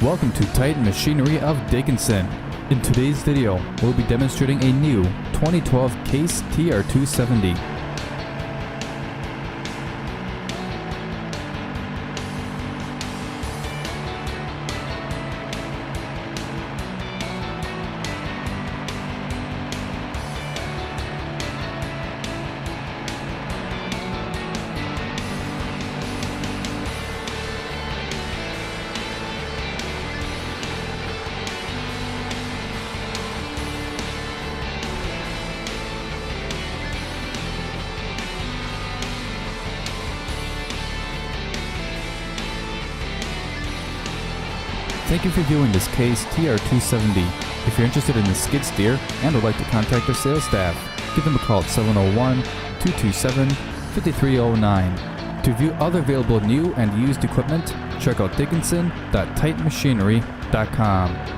Welcome to Titan Machinery of Dickinson. In today's video, we'll be demonstrating a new 2012 Case TR270. Thank you for viewing this Case TR270. If you're interested in the skid steer and would like to contact our sales staff, give them a call at 701-227-5309. To view other available new and used equipment, check out dickinson.titanmachinery.com.